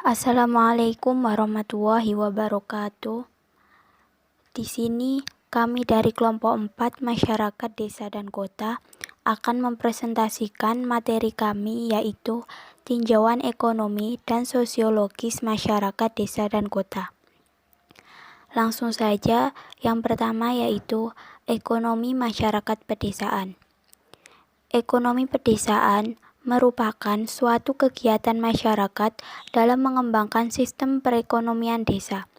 Assalamualaikum warahmatullahi wabarakatuh. Di sini kami dari kelompok 4 Masyarakat Desa dan Kota akan mempresentasikan materi kami, yaitu tinjauan ekonomi dan sosiologis masyarakat desa dan kota. Langsung saja, yang pertama yaitu ekonomi masyarakat pedesaan. Ekonomi pedesaan merupakan suatu kegiatan masyarakat dalam mengembangkan sistem perekonomian desa.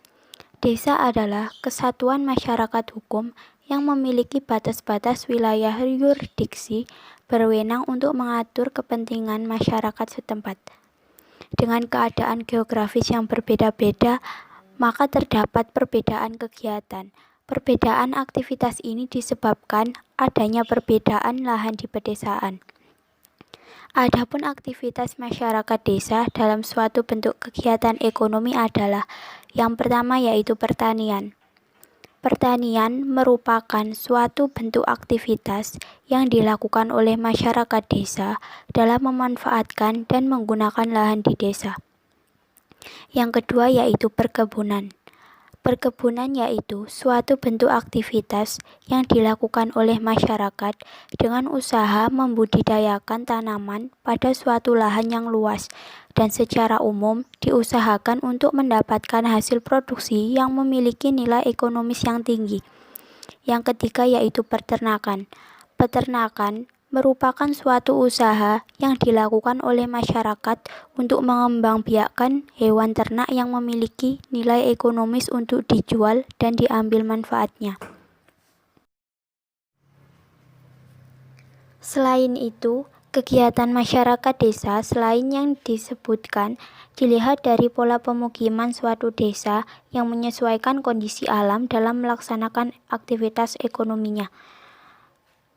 Desa adalah kesatuan masyarakat hukum yang memiliki batas-batas wilayah yurisdiksi berwenang untuk mengatur kepentingan masyarakat setempat. Dengan keadaan geografis yang berbeda-beda, maka terdapat perbedaan kegiatan. Perbedaan aktivitas ini disebabkan adanya perbedaan lahan di pedesaan. Adapun aktivitas masyarakat desa dalam suatu bentuk kegiatan ekonomi adalah yang pertama yaitu pertanian. Pertanian merupakan suatu bentuk aktivitas yang dilakukan oleh masyarakat desa dalam memanfaatkan dan menggunakan lahan di desa. Yang kedua yaitu perkebunan. Perkebunan yaitu suatu bentuk aktivitas yang dilakukan oleh masyarakat dengan usaha membudidayakan tanaman pada suatu lahan yang luas dan secara umum diusahakan untuk mendapatkan hasil produksi yang memiliki nilai ekonomis yang tinggi. Yang ketiga yaitu peternakan. Peternakan merupakan suatu usaha yang dilakukan oleh masyarakat untuk mengembangbiakkan hewan ternak yang memiliki nilai ekonomis untuk dijual dan diambil manfaatnya. Selain itu, kegiatan masyarakat desa selain yang disebutkan dilihat dari pola pemukiman suatu desa yang menyesuaikan kondisi alam dalam melaksanakan aktivitas ekonominya.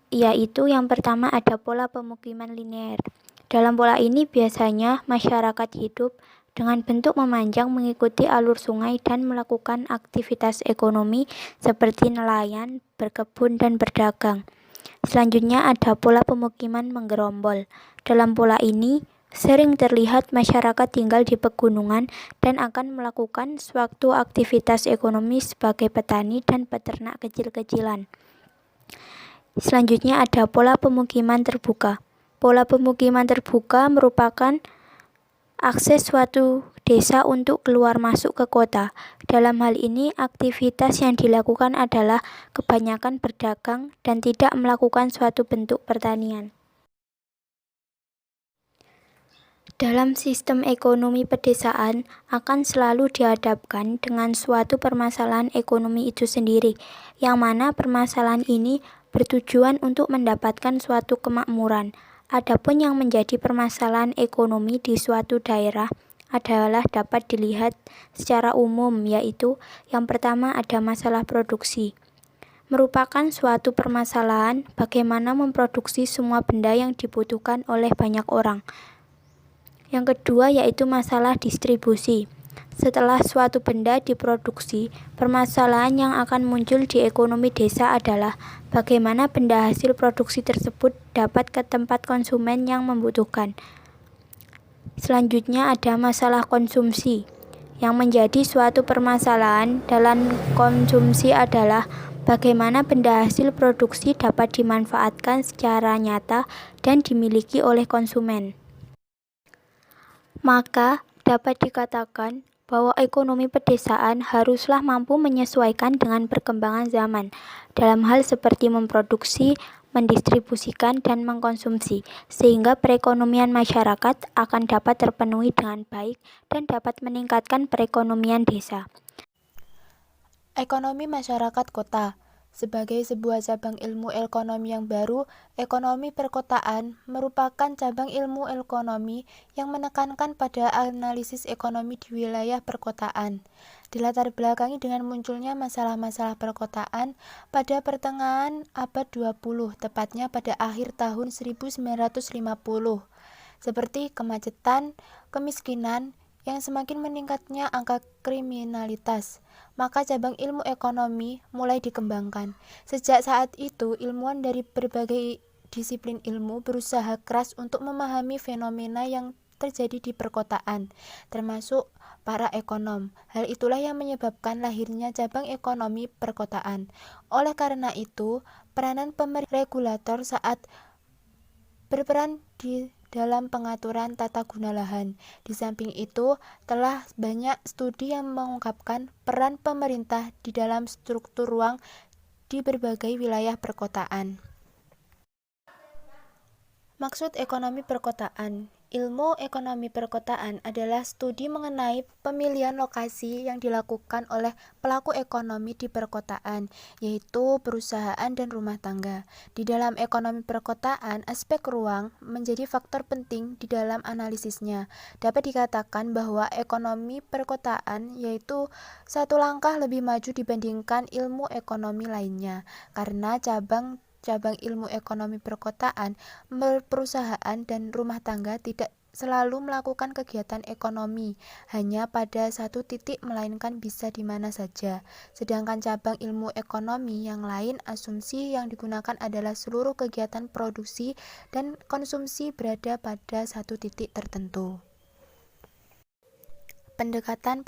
Yaitu yang pertama ada pola pemukiman linear. Dalam pola ini biasanya masyarakat hidup dengan bentuk memanjang mengikuti alur sungai dan melakukan aktivitas ekonomi seperti nelayan, berkebun, dan berdagang. Selanjutnya ada pola pemukiman menggerombol. Dalam pola ini sering terlihat masyarakat tinggal di pegunungan dan akan melakukan suatu aktivitas ekonomi sebagai petani dan peternak kecil-kecilan. Selanjutnya ada pola pemukiman terbuka. Pola pemukiman terbuka merupakan akses suatu desa untuk keluar masuk ke kota. Dalam hal ini, aktivitas yang dilakukan adalah kebanyakan berdagang dan tidak melakukan suatu bentuk pertanian. Dalam sistem ekonomi pedesaan akan selalu dihadapkan dengan suatu permasalahan ekonomi itu sendiri, yang mana permasalahan ini bertujuan untuk mendapatkan suatu kemakmuran. Adapun yang menjadi permasalahan ekonomi di suatu daerah adalah dapat dilihat secara umum, yaitu yang pertama ada masalah produksi. Merupakan suatu permasalahan bagaimana memproduksi semua benda yang dibutuhkan oleh banyak orang. Yang kedua yaitu masalah distribusi. Setelah suatu benda diproduksi, permasalahan yang akan muncul di ekonomi desa adalah bagaimana benda hasil produksi tersebut dapat ke tempat konsumen yang membutuhkan. Selanjutnya ada masalah konsumsi. Yang menjadi suatu permasalahan dalam konsumsi adalah bagaimana benda hasil produksi dapat dimanfaatkan secara nyata dan dimiliki oleh konsumen. Maka dapat dikatakan bahwa ekonomi pedesaan haruslah mampu menyesuaikan dengan perkembangan zaman dalam hal seperti memproduksi, mendistribusikan, dan mengkonsumsi, sehingga perekonomian masyarakat akan dapat terpenuhi dengan baik dan dapat meningkatkan perekonomian desa. Ekonomi masyarakat kota. Sebagai sebuah cabang ilmu ekonomi yang baru, ekonomi perkotaan merupakan cabang ilmu ekonomi yang menekankan pada analisis ekonomi di wilayah perkotaan. Dilatar belakangi dengan munculnya masalah-masalah perkotaan pada pertengahan abad 20, tepatnya pada akhir tahun 1950, seperti kemacetan, kemiskinan, yang semakin meningkatnya angka kriminalitas, maka cabang ilmu ekonomi mulai dikembangkan. Sejak saat itu, ilmuwan dari berbagai disiplin ilmu berusaha keras untuk memahami fenomena yang terjadi di perkotaan, termasuk para ekonom. Hal itulah yang menyebabkan lahirnya cabang ekonomi perkotaan. Oleh karena itu, peranan pemerintah regulator saat berperan di dalam pengaturan tata guna lahan. Di samping itu, telah banyak studi yang mengungkapkan peran pemerintah di dalam struktur ruang di berbagai wilayah perkotaan. Maksud ekonomi perkotaan. Ilmu ekonomi perkotaan adalah studi mengenai pemilihan lokasi yang dilakukan oleh pelaku ekonomi di perkotaan, yaitu perusahaan dan rumah tangga. Di dalam ekonomi perkotaan, aspek ruang menjadi faktor penting di dalam analisisnya. Dapat dikatakan bahwa ekonomi perkotaan yaitu satu langkah lebih maju dibandingkan ilmu ekonomi lainnya, karena cabang ilmu ekonomi perkotaan, perusahaan dan rumah tangga tidak selalu melakukan kegiatan ekonomi hanya pada satu titik, melainkan bisa di mana saja. Sedangkan cabang ilmu ekonomi yang lain, asumsi yang digunakan adalah seluruh kegiatan produksi dan konsumsi berada pada satu titik tertentu. Pendekatan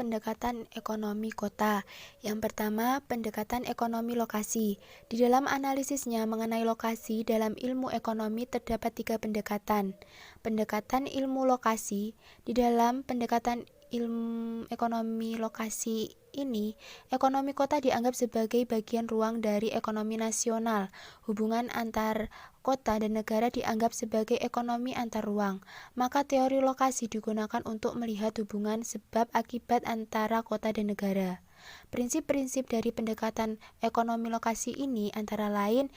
ekonomi kota. Yang pertama, pendekatan ekonomi lokasi. Di dalam analisisnya mengenai lokasi dalam ilmu ekonomi terdapat 3 pendekatan. Pendekatan ilmu lokasi. Di dalam pendekatan ilmu ekonomi lokasi ini, ekonomi kota dianggap sebagai bagian ruang dari ekonomi nasional. Hubungan antar kota dan negara dianggap sebagai ekonomi antar ruang. Maka teori lokasi digunakan untuk melihat hubungan sebab akibat antara kota dan negara. Prinsip-prinsip dari pendekatan ekonomi lokasi ini antara lain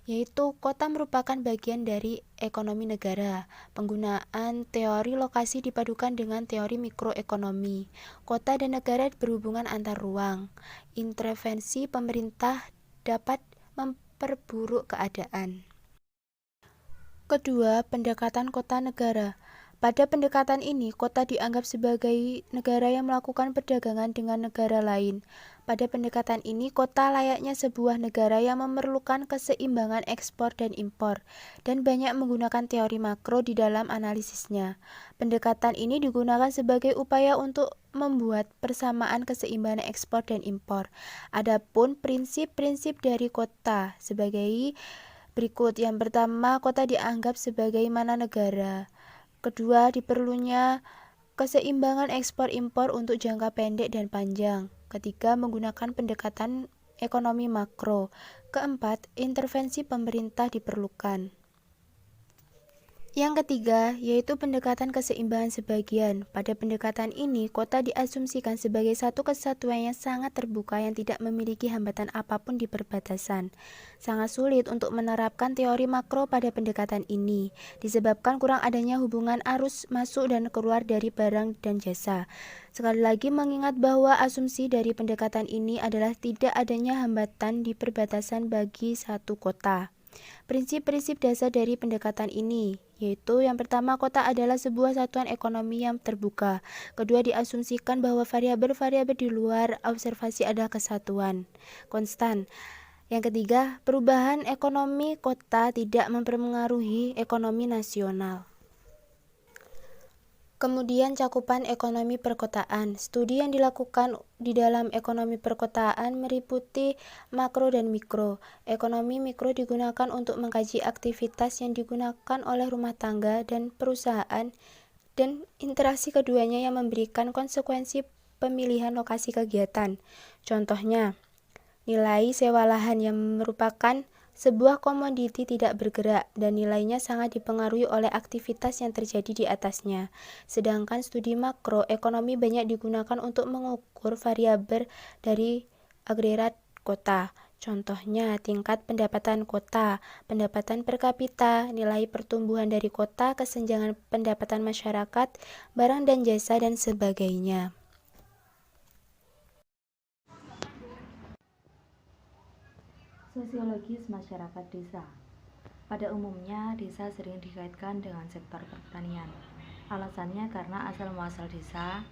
yaitu kota merupakan bagian dari ekonomi negara. Penggunaan teori lokasi dipadukan dengan teori mikroekonomi. Kota dan negara berhubungan antar ruang. Intervensi pemerintah dapat memperburuk keadaan. Kedua, pendekatan kota negara. Pada pendekatan ini, kota dianggap sebagai negara yang melakukan perdagangan dengan negara lain. Pada pendekatan ini, kota layaknya sebuah negara yang memerlukan keseimbangan ekspor dan impor, dan banyak menggunakan teori makro di dalam analisisnya. Pendekatan ini digunakan sebagai upaya untuk membuat persamaan keseimbangan ekspor dan impor. Adapun prinsip-prinsip dari kota sebagai berikut. Yang pertama, kota dianggap sebagaimana negara. Kedua, diperlunya keseimbangan ekspor-impor untuk jangka pendek dan panjang. Ketiga, menggunakan pendekatan ekonomi makro. Keempat, intervensi pemerintah diperlukan. Yang ketiga, yaitu pendekatan keseimbangan sebagian. Pada pendekatan ini, kota diasumsikan sebagai satu kesatuan yang sangat terbuka yang tidak memiliki hambatan apapun di perbatasan. Sangat sulit untuk menerapkan teori makro pada pendekatan ini, disebabkan kurang adanya hubungan arus masuk dan keluar dari barang dan jasa. Sekali lagi mengingat bahwa asumsi dari pendekatan ini adalah tidak adanya hambatan di perbatasan bagi satu kota. Prinsip-prinsip dasar dari pendekatan ini, yaitu yang pertama, kota adalah sebuah satuan ekonomi yang terbuka. Kedua, diasumsikan bahwa variabel-variabel di luar observasi adalah kesatuan konstan. Yang ketiga, perubahan ekonomi kota tidak mempengaruhi ekonomi nasional. Kemudian cakupan ekonomi perkotaan. Studi yang dilakukan di dalam ekonomi perkotaan meliputi makro dan mikro. Ekonomi mikro digunakan untuk mengkaji aktivitas yang digunakan oleh rumah tangga dan perusahaan dan interaksi keduanya yang memberikan konsekuensi pemilihan lokasi kegiatan. Contohnya, nilai sewa lahan yang merupakan sebuah komoditi tidak bergerak dan nilainya sangat dipengaruhi oleh aktivitas yang terjadi di atasnya. Sedangkan studi makro ekonomi banyak digunakan untuk mengukur variabel dari agregat kota. Contohnya, tingkat pendapatan kota, pendapatan per kapita, nilai pertumbuhan dari kota, kesenjangan pendapatan masyarakat, barang dan jasa, dan sebagainya. Sosiologis masyarakat desa. Pada umumnya, desa sering dikaitkan dengan sektor pertanian. Alasannya karena asal-muasal desa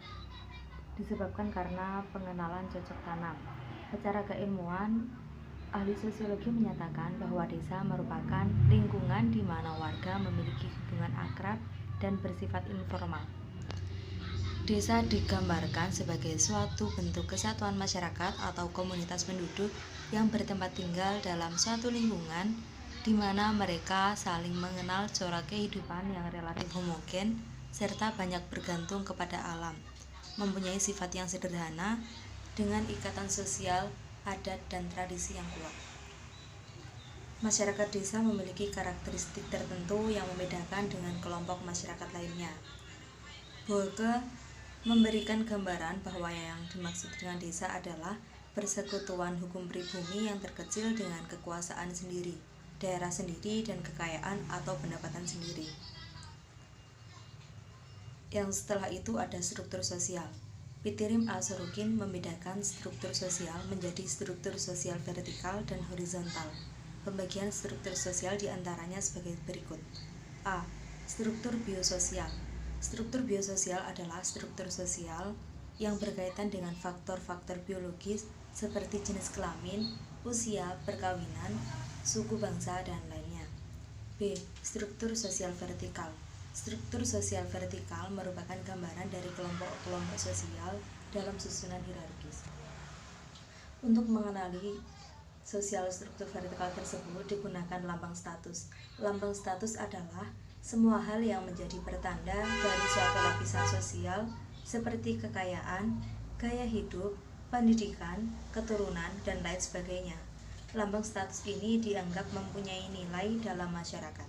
disebabkan karena pengenalan cocok tanam. Secara keilmuan, ahli sosiologi menyatakan bahwa desa merupakan lingkungan di mana warga memiliki hubungan akrab dan bersifat informal. Desa digambarkan sebagai suatu bentuk kesatuan masyarakat atau komunitas penduduk yang bertempat tinggal dalam suatu lingkungan di mana mereka saling mengenal corak kehidupan yang relatif homogen serta banyak bergantung kepada alam, mempunyai sifat yang sederhana dengan ikatan sosial, adat, dan tradisi yang kuat. Masyarakat desa memiliki karakteristik tertentu yang membedakan dengan kelompok masyarakat lainnya. Boeke memberikan gambaran bahwa yang dimaksud dengan desa adalah persekutuan hukum pribumi yang terkecil dengan kekuasaan sendiri, daerah sendiri, dan kekayaan atau pendapatan sendiri. Yang setelah itu ada struktur sosial. Pitirim Al-Sorokin membedakan struktur sosial menjadi struktur sosial vertikal dan horizontal. Pembagian struktur sosial diantaranya sebagai berikut. A. Struktur biososial. Struktur biososial adalah struktur sosial yang berkaitan dengan faktor-faktor biologis seperti jenis kelamin, usia, perkawinan, suku bangsa, dan lainnya. B. Struktur sosial vertikal. Struktur sosial vertikal merupakan gambaran dari kelompok-kelompok sosial dalam susunan hierarkis. Untuk mengenali sosial struktur vertikal tersebut digunakan lambang status. Lambang status adalah semua hal yang menjadi pertanda dari suatu lapisan sosial seperti kekayaan, gaya hidup, pendidikan, keturunan, dan lain sebagainya. Lambang status ini dianggap mempunyai nilai dalam masyarakat.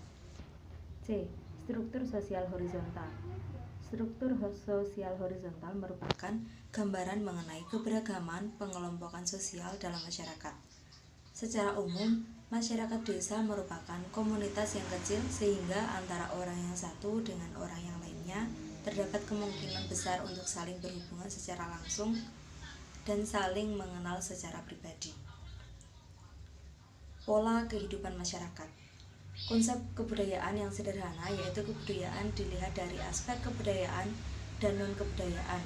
C. Struktur sosial horizontal. Struktur sosial horizontal merupakan gambaran mengenai keberagaman pengelompokan sosial dalam masyarakat. Secara umum, masyarakat desa merupakan komunitas yang kecil sehingga antara orang yang satu dengan orang yang lainnya terdapat kemungkinan besar untuk saling berhubungan secara langsung dan saling mengenal secara pribadi. Pola kehidupan masyarakat. Konsep kebudayaan yang sederhana yaitu kebudayaan dilihat dari aspek kebudayaan dan non-kebudayaan.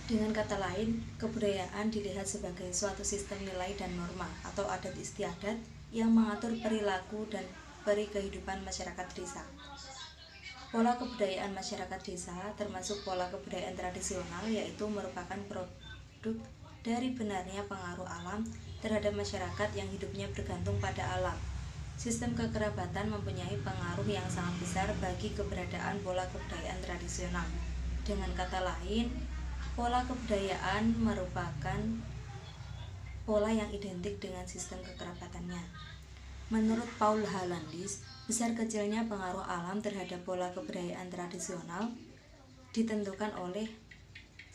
Dengan kata lain, kebudayaan dilihat sebagai suatu sistem nilai dan norma atau adat istiadat yang mengatur perilaku dan kehidupan masyarakat desa. Pola kebudayaan masyarakat desa termasuk pola kebudayaan tradisional yaitu merupakan produk dari benarnya pengaruh alam terhadap masyarakat yang hidupnya bergantung pada alam. Sistem kekerabatan mempunyai pengaruh yang sangat besar bagi keberadaan pola kebudayaan tradisional. Dengan kata lain, pola kebudayaan merupakan pola yang identik dengan sistem kekerabatannya. Menurut Paul Halandis, besar kecilnya pengaruh alam terhadap pola kebudayaan tradisional ditentukan oleh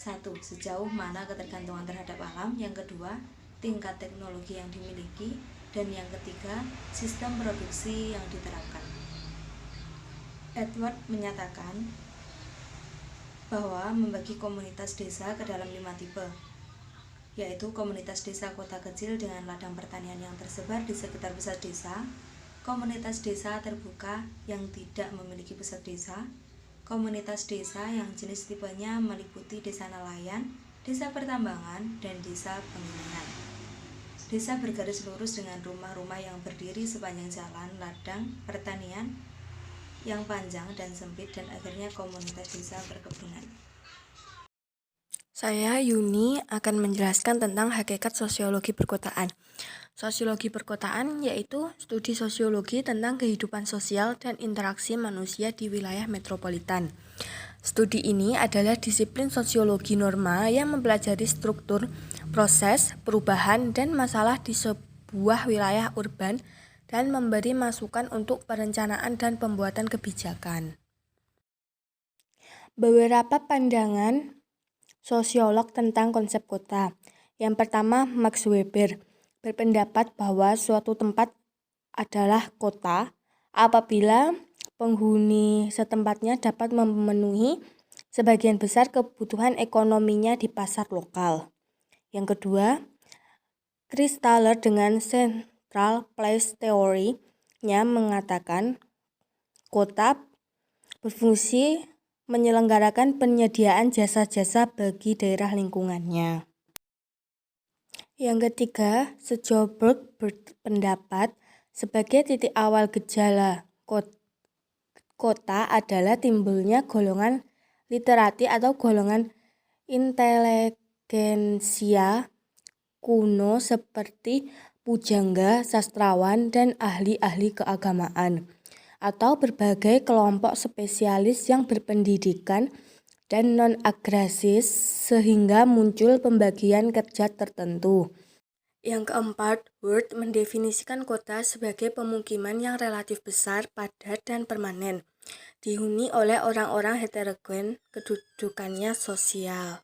1. Sejauh mana ketergantungan terhadap alam. Yang kedua, tingkat teknologi yang dimiliki. Dan yang ketiga, sistem produksi yang diterapkan. Edward menyatakan bahwa membagi komunitas desa ke dalam 5 tipe, yaitu komunitas desa kota kecil dengan ladang pertanian yang tersebar di sekitar pusat desa, komunitas desa terbuka yang tidak memiliki pusat desa, komunitas desa yang jenis tipenya meliputi desa nelayan, desa pertambangan, dan desa penggilingan. Desa bergaris lurus dengan rumah-rumah yang berdiri sepanjang jalan ladang pertanian yang panjang dan sempit, dan akhirnya komunitas desa perkebunan. Saya Yuni akan menjelaskan tentang hakikat sosiologi perkotaan. Sosiologi perkotaan yaitu studi sosiologi tentang kehidupan sosial dan interaksi manusia di wilayah metropolitan. Studi ini adalah disiplin sosiologi norma yang mempelajari struktur, proses, perubahan, dan masalah di sebuah wilayah urban dan memberi masukan untuk perencanaan dan pembuatan kebijakan. Beberapa pandangan sosiolog tentang konsep kota. Yang pertama, Max Weber berpendapat bahwa suatu tempat adalah kota apabila penghuni setempatnya dapat memenuhi sebagian besar kebutuhan ekonominya di pasar lokal. Yang kedua, Chris Thaler dengan Central Place Theory-nya mengatakan kota berfungsi menyelenggarakan penyediaan jasa-jasa bagi daerah lingkungannya. Yang ketiga, Sjoberg berpendapat sebagai titik awal gejala kota adalah timbulnya golongan literati atau golongan inteligensia kuno seperti pujangga, sastrawan, dan ahli-ahli keagamaan, atau berbagai kelompok spesialis yang berpendidikan dan non-agraris sehingga muncul pembagian kerja tertentu. Yang keempat, Word mendefinisikan kota sebagai pemukiman yang relatif besar, padat, dan permanen, dihuni oleh orang-orang heterogen kedudukan sosialnya.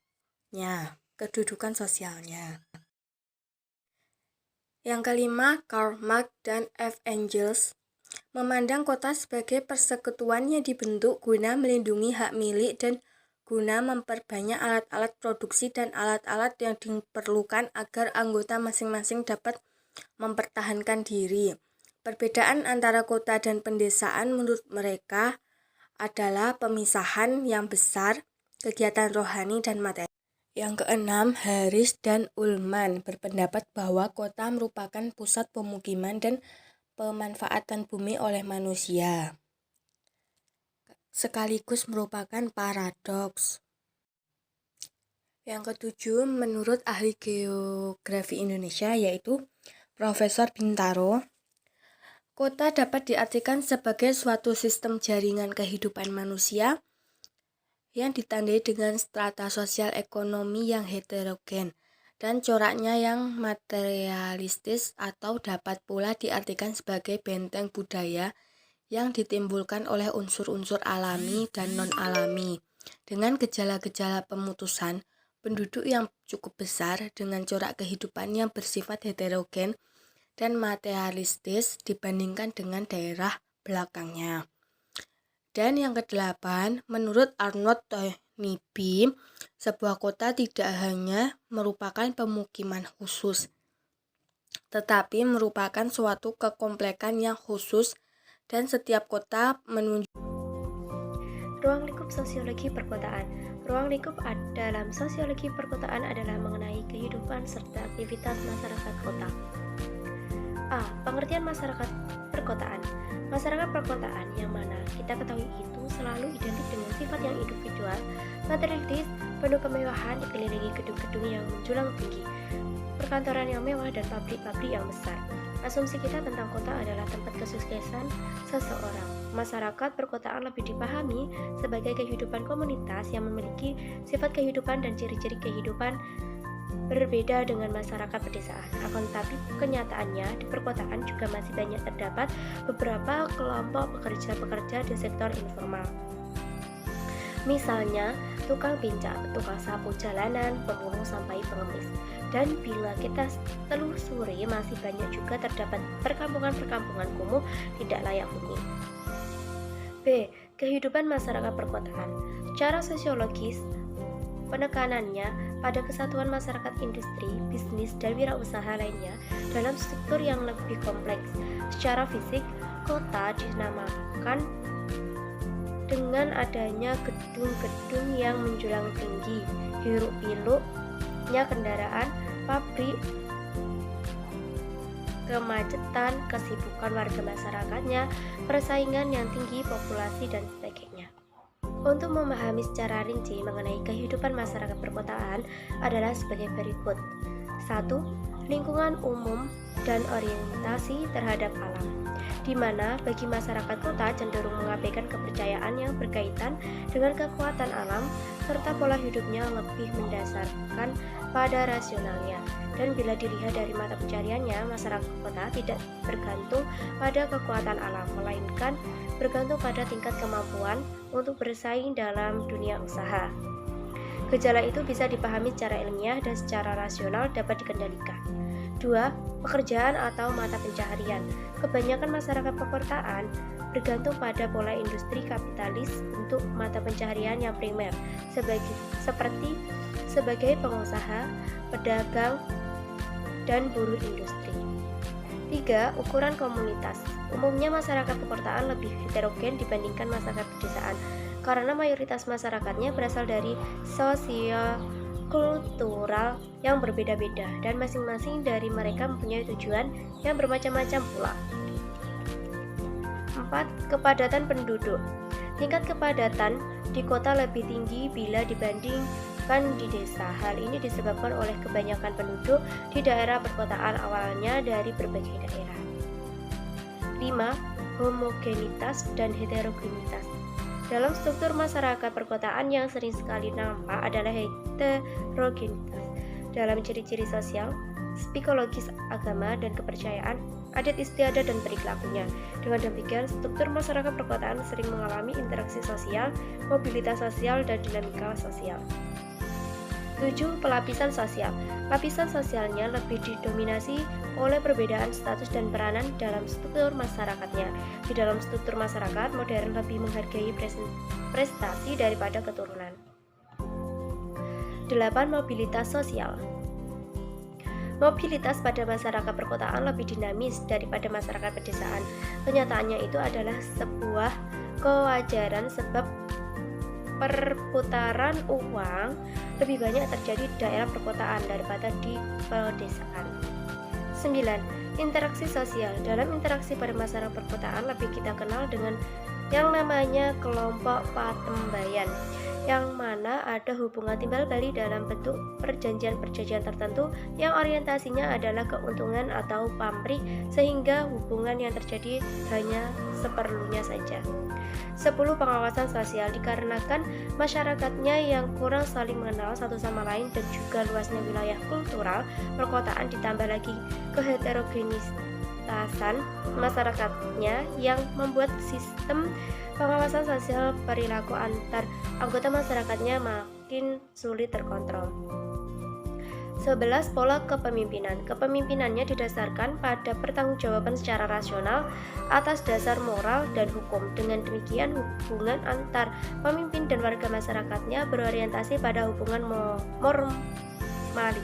Yang kelima, Karl Marx dan F. Engels memandang kota sebagai persekutuan yang dibentuk guna melindungi hak milik dan guna memperbanyak alat-alat produksi dan alat-alat yang diperlukan agar anggota masing-masing dapat mempertahankan diri. Perbedaan antara kota dan pedesaan menurut mereka adalah pemisahan yang besar, kegiatan rohani dan materi. Yang keenam, Harris dan Ullman berpendapat bahwa kota merupakan pusat pemukiman dan pemanfaatan bumi oleh manusia, sekaligus merupakan paradoks. Yang ketujuh, menurut ahli geografi Indonesia yaitu Profesor Bintaro, kota dapat diartikan sebagai suatu sistem jaringan kehidupan manusia yang ditandai dengan strata sosial ekonomi yang heterogen dan coraknya yang materialistis, atau dapat pula diartikan sebagai benteng budaya yang ditimbulkan oleh unsur-unsur alami dan non-alami dengan gejala-gejala pemutusan penduduk yang cukup besar dengan corak kehidupan yang bersifat heterogen dan materialistis dibandingkan dengan daerah belakangnya. Dan yang kedelapan, menurut Arnold Toynbee, sebuah kota tidak hanya merupakan pemukiman khusus, tetapi merupakan suatu kekomplekan yang khusus dan setiap kota menunjukkan ruang lingkup sosiologi perkotaan. Ruang lingkup dalam sosiologi perkotaan adalah mengenai kehidupan serta aktivitas masyarakat kota. A. Pengertian masyarakat perkotaan. Masyarakat perkotaan yang mana kita ketahui itu selalu identik dengan sifat yang individual, materialistis, penuh kemewahan, dikelilingi gedung-gedung yang menjulang tinggi, perkantoran yang mewah, dan pabrik-pabrik yang besar. Asumsi kita tentang kota adalah tempat kesuksesan seseorang. Masyarakat perkotaan lebih dipahami sebagai kehidupan komunitas yang memiliki sifat kehidupan dan ciri-ciri kehidupan berbeda dengan masyarakat pedesaan. Akan tetapi kenyataannya di perkotaan juga masih banyak terdapat beberapa kelompok pekerja-pekerja di sektor informal. Misalnya tukang becak, tukang sapu jalanan, pemulung sampai pengemis. Dan bila kita telusuri masih banyak juga terdapat perkampungan-perkampungan kumuh tidak layak huni. B. Kehidupan masyarakat perkotaan. Secara sosiologis, penekanannya pada kesatuan masyarakat industri, bisnis, dan wirausaha lainnya dalam struktur yang lebih kompleks. Secara fisik, kota dinamakan dengan adanya gedung-gedung yang menjulang tinggi, hiruk-pikuknya kendaraan, pabrik, kemacetan, kesibukan warga masyarakatnya, persaingan yang tinggi, populasi, dan sebagainya. Untuk memahami secara rinci mengenai kehidupan masyarakat perkotaan adalah sebagai berikut. 1. Lingkungan umum dan orientasi terhadap alam, di mana bagi masyarakat kota cenderung mengabaikan kepercayaan yang berkaitan dengan kekuatan alam, serta pola hidupnya lebih mendasarkan pada rasionalnya. Dan bila dilihat dari mata pencariannya, masyarakat kota tidak bergantung pada kekuatan alam, melainkan bergantung pada tingkat kemampuan untuk bersaing dalam dunia usaha. Gejala itu bisa dipahami secara ilmiah dan secara rasional dapat dikendalikan. 2. Pekerjaan atau mata pencaharian. Kebanyakan masyarakat perkotaan bergantung pada pola industri kapitalis untuk mata pencaharian yang primer, seperti sebagai pengusaha, pedagang, dan buruh industri. 3. Ukuran komunitas. Umumnya masyarakat perkotaan lebih heterogen dibandingkan masyarakat pedesaan, karena mayoritas masyarakatnya berasal dari sosio-kultural yang berbeda-beda, dan masing-masing dari mereka mempunyai tujuan yang bermacam-macam pula. 4. Kepadatan penduduk. Tingkat kepadatan di kota lebih tinggi bila dibandingkan di desa. Hal ini disebabkan oleh kebanyakan penduduk di daerah perkotaan awalnya dari berbagai daerah. 5. Homogenitas dan heterogenitas. Dalam struktur masyarakat perkotaan yang sering sekali nampak adalah heterogenitas. Dalam ciri-ciri sosial, psikologis, agama, dan kepercayaan, adat istiadat dan perilakunya. Dengan demikian, struktur masyarakat perkotaan sering mengalami interaksi sosial, mobilitas sosial, dan dinamika sosial. 7. Pelapisan sosial. Lapisan sosialnya lebih didominasi oleh perbedaan status dan peranan dalam struktur masyarakatnya. Di dalam struktur masyarakat modern lebih menghargai prestasi daripada keturunan. 8. Mobilitas sosial. Mobilitas pada masyarakat perkotaan lebih dinamis daripada masyarakat pedesaan. Kenyataannya itu adalah sebuah kewajaran sebab perputaran uang lebih banyak terjadi di daerah perkotaan daripada di pedesaan. 9. Interaksi sosial. Dalam interaksi pada masyarakat perkotaan lebih kita kenal dengan yang namanya kelompok patembayan, yang mana ada hubungan timbal balik dalam bentuk perjanjian-perjanjian tertentu yang orientasinya adalah keuntungan atau pamrih, sehingga hubungan yang terjadi hanya seperlunya saja. 10. Pengawasan sosial. Dikarenakan masyarakatnya yang kurang saling mengenal satu sama lain dan juga luasnya wilayah kultural perkotaan, ditambah lagi keheterogenitasan masyarakatnya yang membuat sistem pengawasan sosial perilaku antar anggota masyarakatnya makin sulit terkontrol. 11. Pola kepemimpinan. Kepemimpinannya didasarkan pada pertanggungjawaban secara rasional atas dasar moral dan hukum. Dengan demikian, hubungan antar pemimpin dan warga masyarakatnya berorientasi pada hubungan normalitas.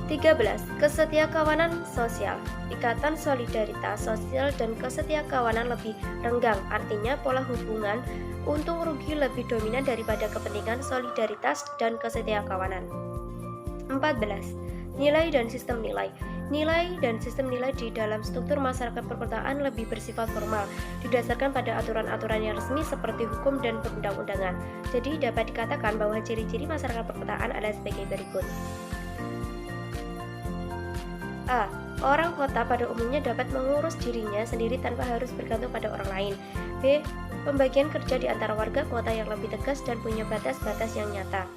13. Kesetiakawanan sosial. Ikatan solidaritas sosial dan kesetiakawanan lebih renggang, artinya pola hubungan untung rugi lebih dominan daripada kepentingan solidaritas dan kesetiakawanan. 14. Nilai dan sistem nilai. Nilai dan sistem nilai di dalam struktur masyarakat perkotaan lebih bersifat formal, didasarkan pada aturan-aturan yang resmi seperti hukum dan perundang-undangan. Jadi dapat dikatakan bahwa ciri-ciri masyarakat perkotaan adalah sebagai berikut. A. Orang kota pada umumnya dapat mengurus dirinya sendiri tanpa harus bergantung pada orang lain. B. Pembagian kerja di antara warga kota yang lebih tegas dan punya batas-batas yang nyata.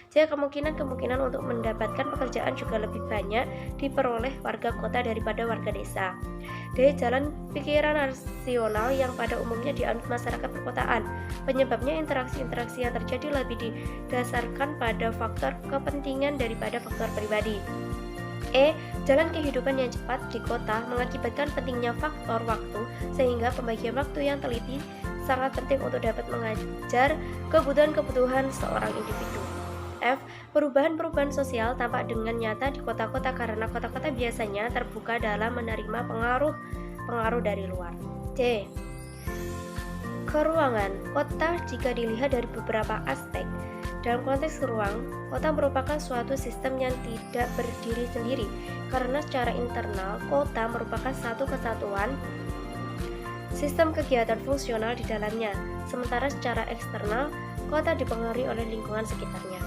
C. Kemungkinan untuk mendapatkan pekerjaan juga lebih banyak diperoleh warga kota daripada warga desa. D. Jalan pikiran rasional yang pada umumnya dianut masyarakat perkotaan. Penyebabnya interaksi-interaksi yang terjadi lebih didasarkan pada faktor kepentingan daripada faktor pribadi. E. Jalan kehidupan yang cepat di kota mengakibatkan pentingnya faktor waktu, sehingga pembagian waktu yang teliti sangat penting untuk dapat mengajar kebutuhan-kebutuhan seorang individu. F. Perubahan-perubahan sosial tampak dengan nyata di kota-kota karena kota-kota biasanya terbuka dalam menerima pengaruh dari luar. C. Keruangan kota jika dilihat dari beberapa aspek. Dalam konteks ruang, kota merupakan suatu sistem yang tidak berdiri sendiri, karena secara internal, kota merupakan satu kesatuan sistem kegiatan fungsional di dalamnya, sementara secara eksternal, kota dipengaruhi oleh lingkungan sekitarnya.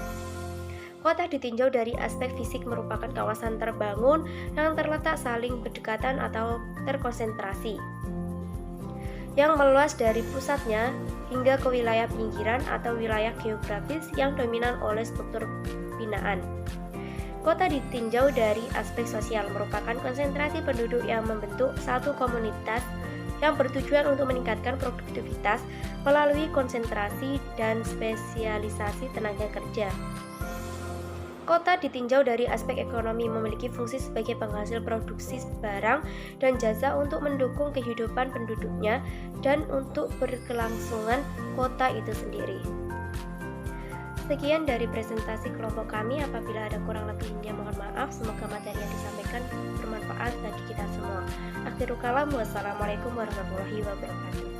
Kota ditinjau dari aspek fisik merupakan kawasan terbangun yang terletak saling berdekatan atau terkonsentrasi, yang meluas dari pusatnya hingga ke wilayah pinggiran atau wilayah geografis yang dominan oleh struktur binaan. Kota ditinjau dari aspek sosial, merupakan konsentrasi penduduk yang membentuk satu komunitas yang bertujuan untuk meningkatkan produktivitas melalui konsentrasi dan spesialisasi tenaga kerja. Kota ditinjau dari aspek ekonomi, memiliki fungsi sebagai penghasil produksi barang dan jasa untuk mendukung kehidupan penduduknya dan untuk berkelangsungan kota itu sendiri. Sekian dari presentasi kelompok kami. Apabila ada kurang lebihnya mohon maaf. Semoga materi yang disampaikan bermanfaat bagi kita semua. Akhirul kalam, wassalamualaikum warahmatullahi wabarakatuh.